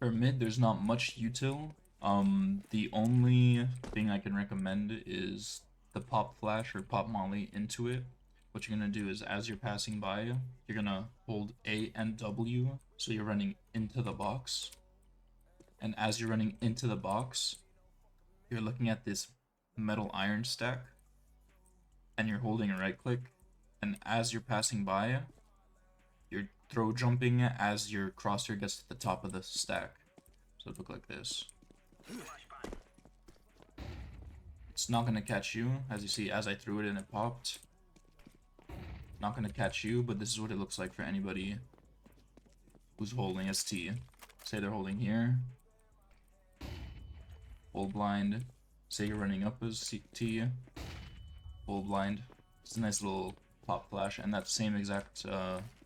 For mid, there's not much util. The only thing I can recommend is the pop flash or pop molly into it. What you're gonna do is as you're passing by, you're gonna hold A and W, so you're running into the box. And as you're running into the box, you're looking at this metal iron stack, and you're holding a right click. And as you're passing by, you're throw jumping as your crosshair gets to the top of the stack. So it look like this. It's not gonna catch you, as you see, as I threw it and it popped. Not gonna catch you, but this is what it looks like for anybody who's holding ST. Say they're holding here. Hold blind. Say you're running up as CT. Hold blind. It's a nice little pop flash, and that same exact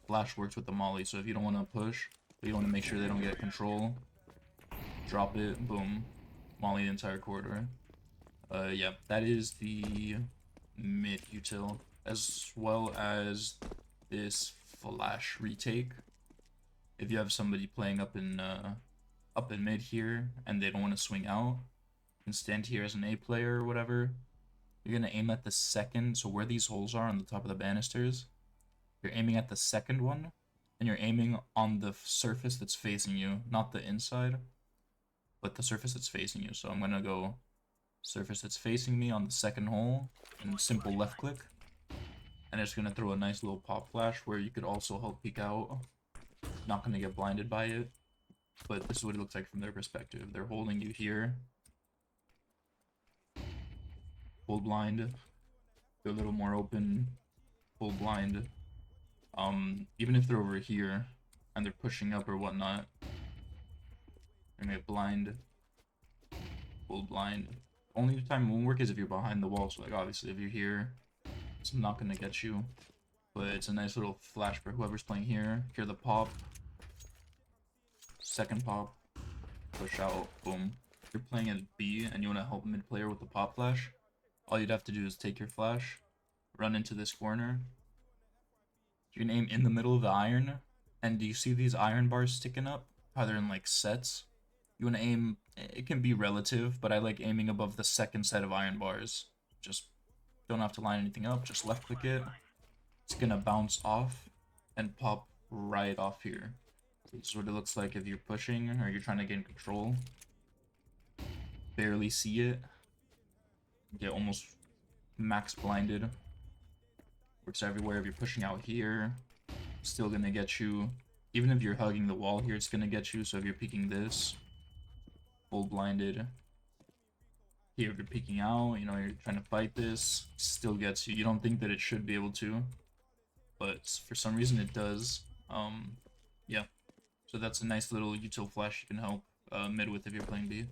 flash works with the molly. So if you don't want to push, but you want to make sure they don't get control, drop it, boom, molly the entire corridor. Yeah, that is the mid util, as well as this flash retake. If you have somebody playing up in mid here and they don't want to swing out, you can stand here as an A player or whatever. You're gonna aim at the second, so where these holes are on the top of the banisters, you're aiming at the second one, and you're aiming on the surface that's facing you, not the inside, but the surface that's facing you. So I'm gonna go surface that's facing me on the second hole, and simple left click, and it's gonna throw a nice little pop flash where you could also help peek out. Not gonna get blinded by it, but this is what it looks like from their perspective. They're holding you here. Hold blind. Go a little more open. Hold blind. Even if they're over here and they're pushing up or whatnot, they're gonna get blind. Hold blind. Only time it won't work is if you're behind the wall. So like obviously if you're here, it's not gonna get you. But it's a nice little flash for whoever's playing here. Hear the pop. Second pop. Push out. Boom. If you're playing at B and you want to help mid player with the pop flash, all you'd have to do is take your flash, run into this corner. You can aim in the middle of the iron. And do you see these iron bars sticking up? How they're in like sets? You want to aim, it can be relative, but I like aiming above the second set of iron bars. Just don't have to line anything up, just left click it. It's gonna bounce off and pop right off here. So this is what it looks like if you're pushing or you're trying to gain control. Barely see it. Get almost max blinded. Works everywhere. If you're pushing out here, still gonna get you. Even if you're hugging the wall here, it's gonna get you. So if you're peeking this, full blinded. Here, if you're peeking out, you know, you're trying to fight this, still gets you. You don't think that it should be able to, but for some reason it does. Yeah. So that's a nice little util flash you can help mid with if you're playing B.